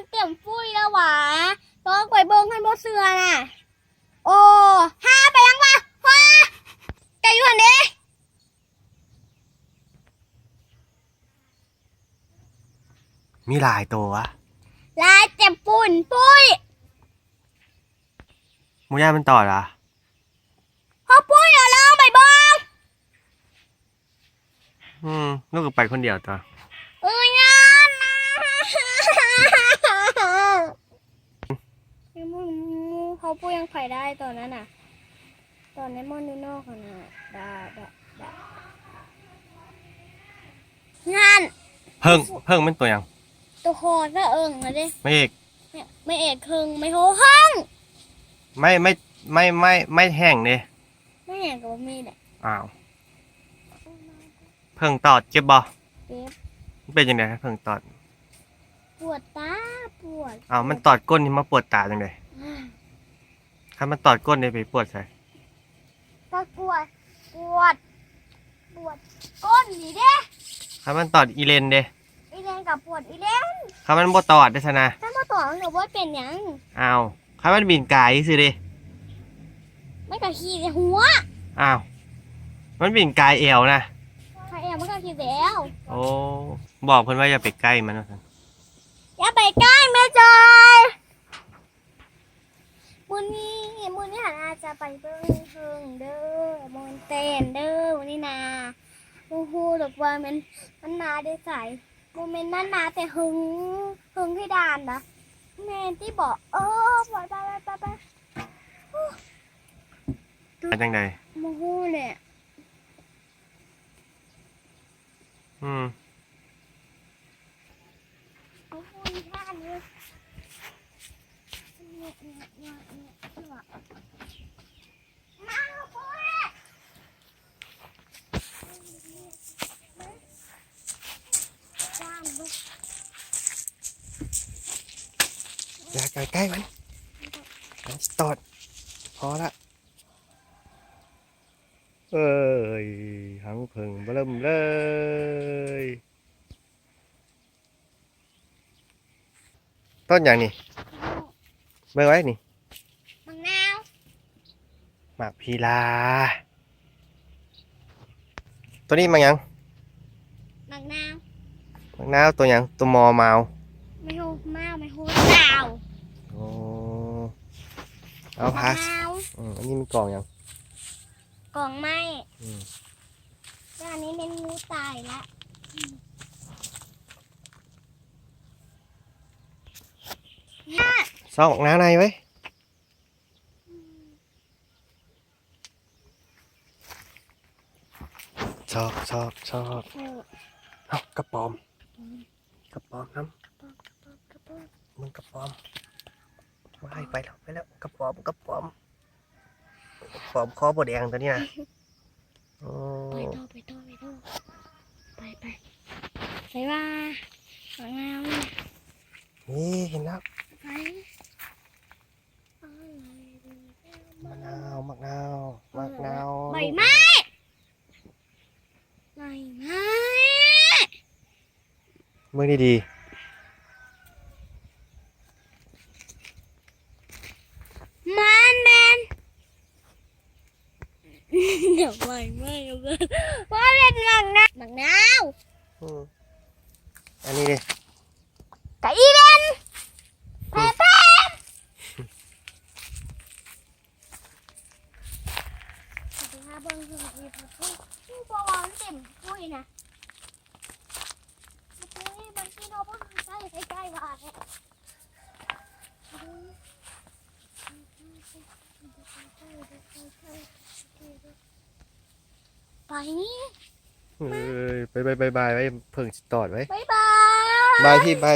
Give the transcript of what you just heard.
มันเต็มฟุ้ยแล้วหวะต้องไปเบิ้งให้บ่เสือน่ะโอ้ห้าไปยังวะว้าไก่อยู่หันเด้มีหลายตัววะลายเต็มปุ่นปุ้ยหมูย่ามันต่อละพอปุ้ยเอาลองไปเบิ้งลูกก็ไปคนเดียวตัวงานนะเขาปุ้ยยังไผ่ได้ตอนนั้นน่ะตอนในมอนดูนอกน่ะได้งานเพิ่งมันตัวยัง ตัวคอซะนะดิไม่เอกไม่เอกครึ่งไม่โหห้องไม่แห้งเลยไม่เอกก็มีแหละอ้าวเพิ่งตอดเจ็บบ่เจ็บเป็นยังไงเพิ่งตอดปวดตาปวดอ้าวมันตอดก้นที่มาปวดตาจังไงถ้ามันตอดก้นเลยไปปวดใส่ปวดก้นนี่เด้ถ้ามันตอดอีเลนเด้อีเลนกับปวดอีเลนถ้ามันบ่ตอดได้ชนะถ้าบ่ตอดมันก็บ่เป็นหยังอ้าวถ้ามันบินกายสิเด้ไม่ก็ขี้ในหัวอ้าวมันบินกายเอวนะถ้าเอวมันก็ขี้แต่เอวโอ้บอกเพิ่นว่าอย่าไปใกล้มันนะอย่าไปใกล้แม่จอยมื้อนี้หันอาจจะไปเบิ่งเฮิงเด้อมอนเต้นเด้อวันนี้นะโอ้โหดอกว่ามันนาได้ใส่โมเมนต์มันนาแต่หึงที่ด่านนะแม่ที่บอกปล่อยไปจังใดโมโหเนี่ยโอ้โหท่านี้อย่าใกล้มันตอดพอละหังเพิ่งเริ่มเลยต้นอย่างนี้เบิ่งไว้นี่มะนาว หมากพีลาตัวนี้มายังมะนาวตัวยังตัวมอมาวไม่หูไม่หูดาวโอ้เอาพาสอันนี้มีกล่องยังกล่องไม้แล้วอันนี้เป็นงูตายละซอกน้าในไว้ชอบเอากระป๋อมน้ำมึงกระป๋อมว่ายไปแล้วกระป๋อมคอบดแดงตัวนี้นะไปโตไปว่าสวยงามนี่เห็นแล้วไปมะนาวใบไม้มือดีเดี๋ยวใบไม้เอาเลยว่าเล่นหนังนาวอันนี้ดิไก่เล่นแป๊บถ้าเบิ้งคือมีผู้ปกครองเต็มปุ้ยนะบางทีเราเพิ่งใกล้ว่าไปนี่ไปไว้เพิ่งตอดไว้บายบายพี่บาย